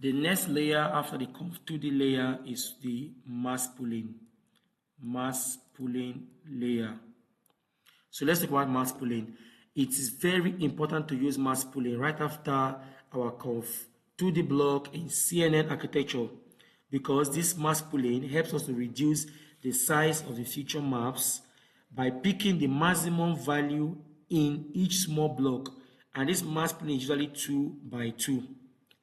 The next layer after the conv2D layer is the MaxPooling layer. So let's talk about MaxPooling. It is very important to use MaxPooling right after our conv2D block in CNN architecture, because this MaxPooling helps us to reduce the size of the feature maps by picking the maximum value in each small block. And this MaxPooling is usually 2 by 2.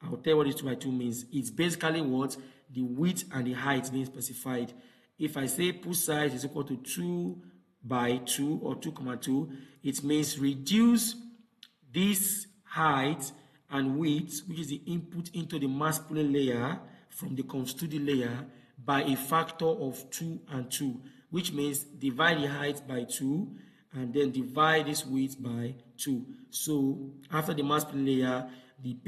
I'll tell you what this 2 by 2 means. It's basically what the width and the height being specified. If I say put size is equal to 2 by 2 or 2,2, it means reduce this height and width, which is the input into the MaxPooling layer from the conv2D layer, by a factor of 2 and 2, which means divide the height by 2 and then divide this width by 2. So after the MaxPooling layer, the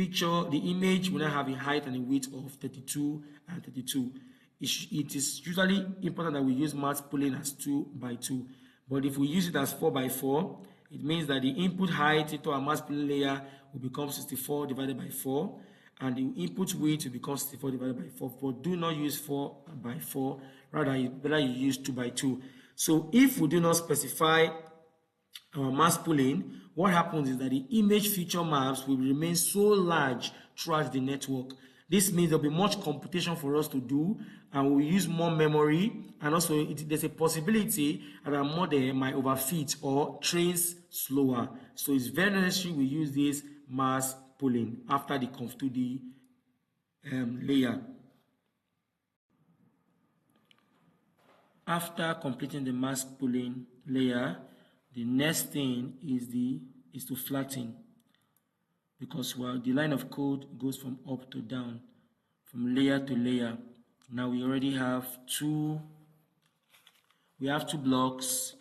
image will now have a height and a width of 32 and 32. It is usually important that we use MaxPooling as 2 by 2. But if we use it as 4 by 4, it means that the input height into our MaxPooling layer will become 64 divided by 4, and the input width will become 64 divided by 4. But do not use 4 by 4, rather better you use 2 by 2. So if we do not specify our MaxPooling, what happens is that the image feature maps will remain so large throughout the network. This means there will be much computation for us to do, and we'll use more memory, and also there's a possibility that our model might overfit or trains slower. So it's very necessary we use this MaxPooling after the conv2D layer. After completing the MaxPooling layer, the next thing is to flatten, because the line of code goes from up to down, from layer to layer. Now we already have two blocks,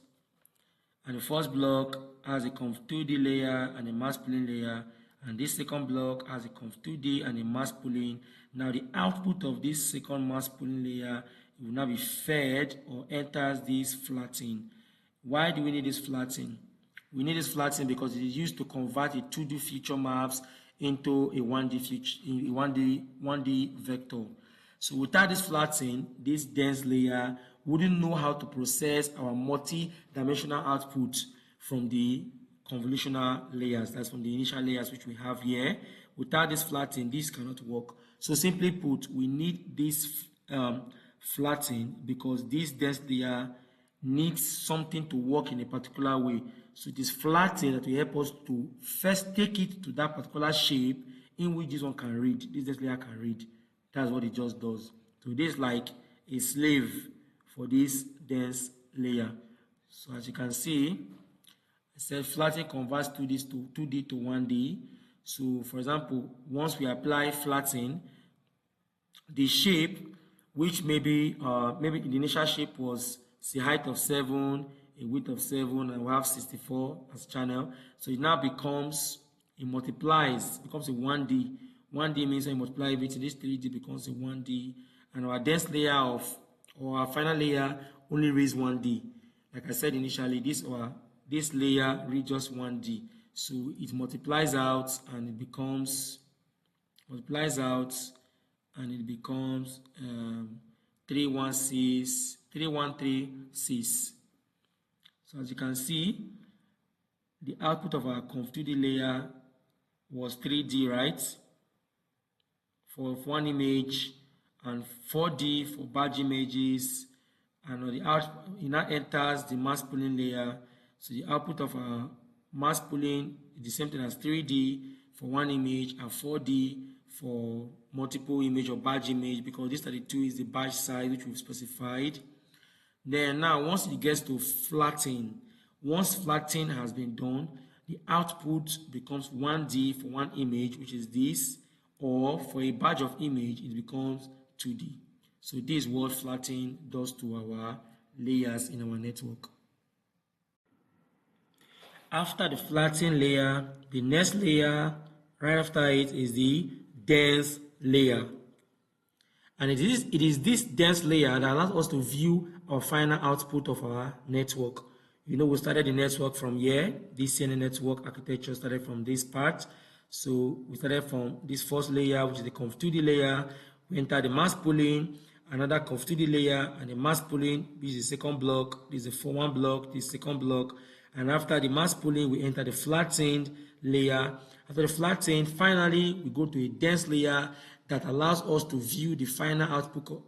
and the first block has a conv2D layer and a MaxPooling layer, and this second block has a conv2D and a MaxPooling. Now the output of this second MaxPooling layer will now be fed or enters this flatten. Why do we need this flatten? We need this flatten because it is used to convert a 2D feature maps into a 1D vector. So without this flatten, this dense layer wouldn't know how to process our multi-dimensional output from the convolutional layers. That's from the initial layers which we have here. Without this flatten, this cannot work. So simply put, we need this flatten because this dense layer needs something to work in a particular way. So it is flatten that will help us to first take it to that particular shape in which this one can read, this dense layer can read. That's what it just does. So this is like a slave for this dense layer. So as you can see, I said flatten converts 2D to 1D. So for example, once we apply flatten, the shape, which maybe the initial shape was the height of 7, a width of 7, and we have 64 as channel. So it now becomes, it multiplies, becomes a 1D. 1D means when you multiply everything, this 3D becomes a 1D, and our dense layer or our final layer only reads 1D. Like I said initially, this layer reads just 1D. So it multiplies out and it becomes 3136. So as you can see, the output of our conv2D layer was 3D, right? For one image, and 4D for batch images, and on the output, it now enters the MaxPooling layer. So the output of our MaxPooling is the same thing as 3D for one image and 4D for multiple image or batch image, because this 32 is the batch size which we've specified. Then now once it gets to flatten, once flatten has been done, the output becomes 1D for one image, which is this, or for a batch of image it becomes 2D. So this is what flatten does to our layers in our network. After the flatten layer, the next layer right after it is the dense layer. And it is this dense layer that allows us to view our final output of our network. You know, we started the network from here. This CNN network architecture started from this part. So we started from this first layer, which is the conv2d layer. We enter the MaxPooling, another conv2d layer, and the MaxPooling. This is the second block. This is the one block. This is the second block. And after the MaxPooling, we enter the flattened layer. After the flattened, finally, we go to a dense layer that allows us to view the final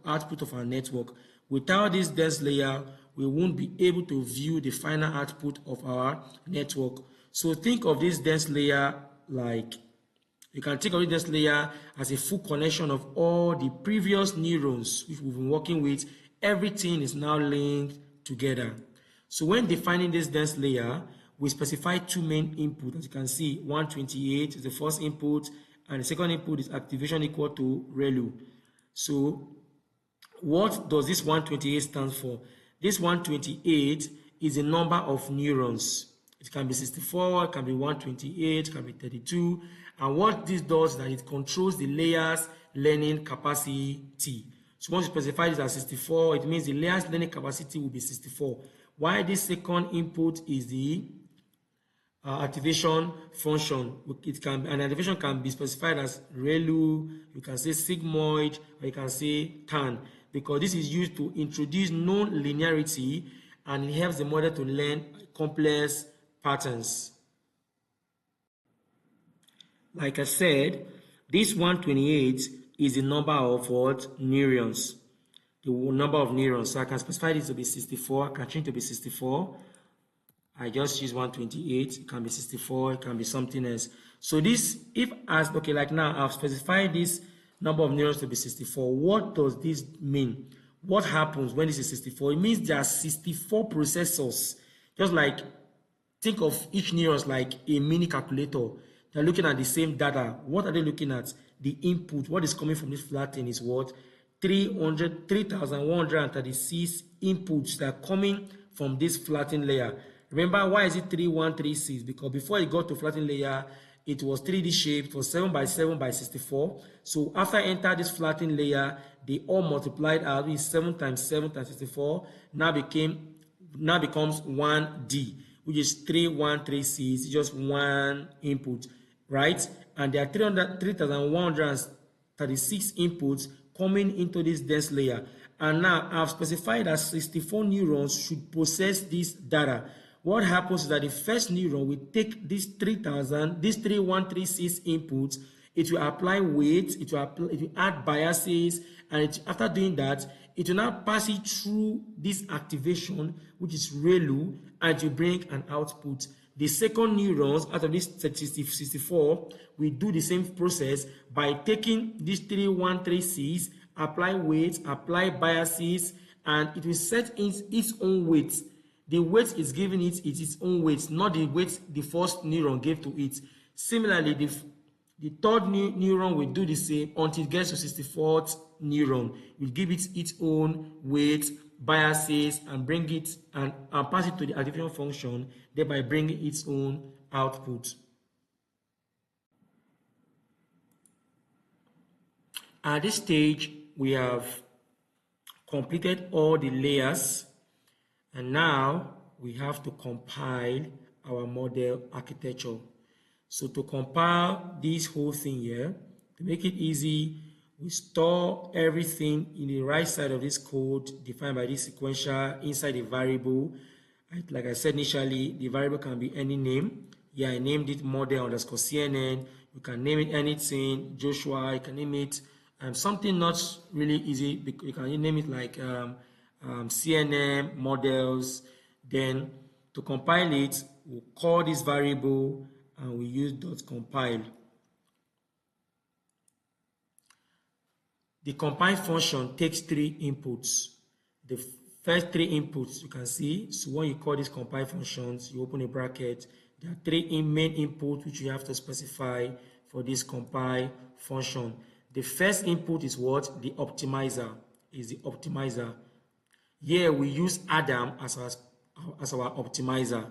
output of our network. Without this dense layer, we won't be able to view the final output of our network. So think of this dense layer like, you can think of this layer as a full connection of all the previous neurons which we've been working with. Everything is now linked together. So when defining this dense layer, we specify two main inputs. As you can see, 128 is the first input, and the second input is activation equal to ReLU. So what does this 128 stand for? This 128 is a number of neurons. It can be 64, it can be 128, it can be 32. And what this does is that it controls the layer's learning capacity. So once you specify this as 64, it means the layer's learning capacity will be 64. While this second input is the activation function. An activation can be specified as ReLU, you can say sigmoid, or you can say tan, because this is used to introduce non-linearity and it helps the model to learn complex patterns. Like I said, this 128 is the number of what? Neurons. The number of neurons. So I can specify this to be 64. I can change to be 64. I just use 128. It can be 64. It can be something else. So this, like now I've specified this number of neurons to be 64. What does this mean? What happens when this is 64? It means there are 64 processors. Just like, think of each neuron like a mini calculator. They're looking at the same data. What are they looking at? The input. What is coming from this flatten is what? 3,136 inputs that are coming from this flatten layer. Remember, why is it 3136? Because before it got to flatten layer, it was 3D shaped, it was 7 by 7 by 64. So after I entered this flatten layer, they all multiplied out with 7 times 7 times 64. Now becomes 1D, which is 3136, just one input, right? And there are 3,136 inputs coming into this dense layer. And now I've specified that 64 neurons should process this data. What happens is that the first neuron will take these 3136 inputs, it will apply weights, it will add biases, and after doing that, it will now pass it through this activation, which is ReLU, and to bring an output. The second neurons out of this 64 will do the same process by taking these 3136, apply weights, apply biases, and it will set its own weights. The weight is giving it its own weight, not the weight the first neuron gave to it. Similarly, the third neuron will do the same until it gets to 64th neuron. It will give it its own weight, biases, and bring it and pass it to the activation function, thereby bringing its own output. At this stage, we have completed all the layers. And now we have to compile our model architecture. So to compile this whole thing here, to make it easy, we store everything in the right side of this code defined by this sequential inside a variable. Like I said initially, the variable can be any name. Yeah, I named it model_CNN. You can name it anything, Joshua. You can name it something not really easy. You can name it like CNN models. Then to compile it, we'll call this variable and we use .compile. The compile function takes 3 inputs. The first 3 inputs you can see. So when you call these compile functions, you open a bracket. There are 3 main inputs which you have to specify for this compile function. The first input is what? The optimizer. Is the optimizer. Here we use Adam as our optimizer.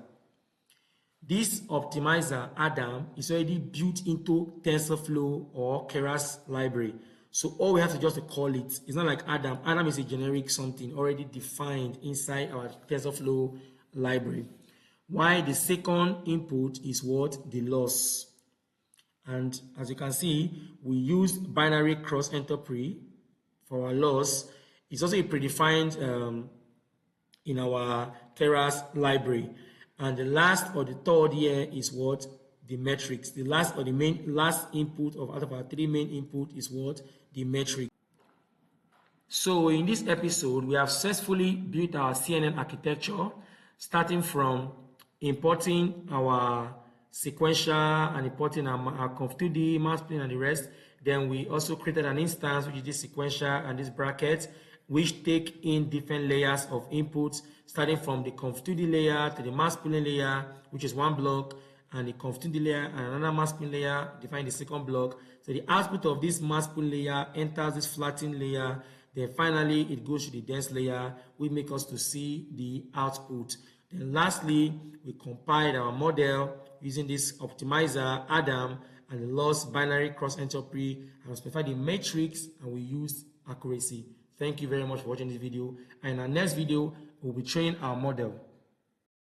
This optimizer, Adam, is already built into TensorFlow or Keras library. So all we have to just call it. It's not like Adam. Adam is a generic something already defined inside our TensorFlow library. While the second input is what? The loss. And as you can see, we use binary cross-entropy for our loss. It's also a predefined in our Keras library. And the last or the third here is what? The metrics. The last or the last input out of our three main input is what? The metric. So in this episode, we have successfully built our CNN architecture, starting from importing our sequential and importing our conv2d, MaxPooling, and the rest. Then we also created an instance, which is this sequential and this bracket, which take in different layers of inputs, starting from the conv2d layer to the MaxPooling layer, which is one block, and the conv2d layer and another MaxPooling layer, define the second block. So the output of this MaxPooling layer enters this flatten layer. Then finally, it goes to the dense layer, which makes us to see the output. Then lastly, we compiled our model using this optimizer, Adam, and the loss binary cross-entropy, and we specified the matrix, and we used accuracy. Thank you very much for watching this video. And in our next video, we'll be training our model.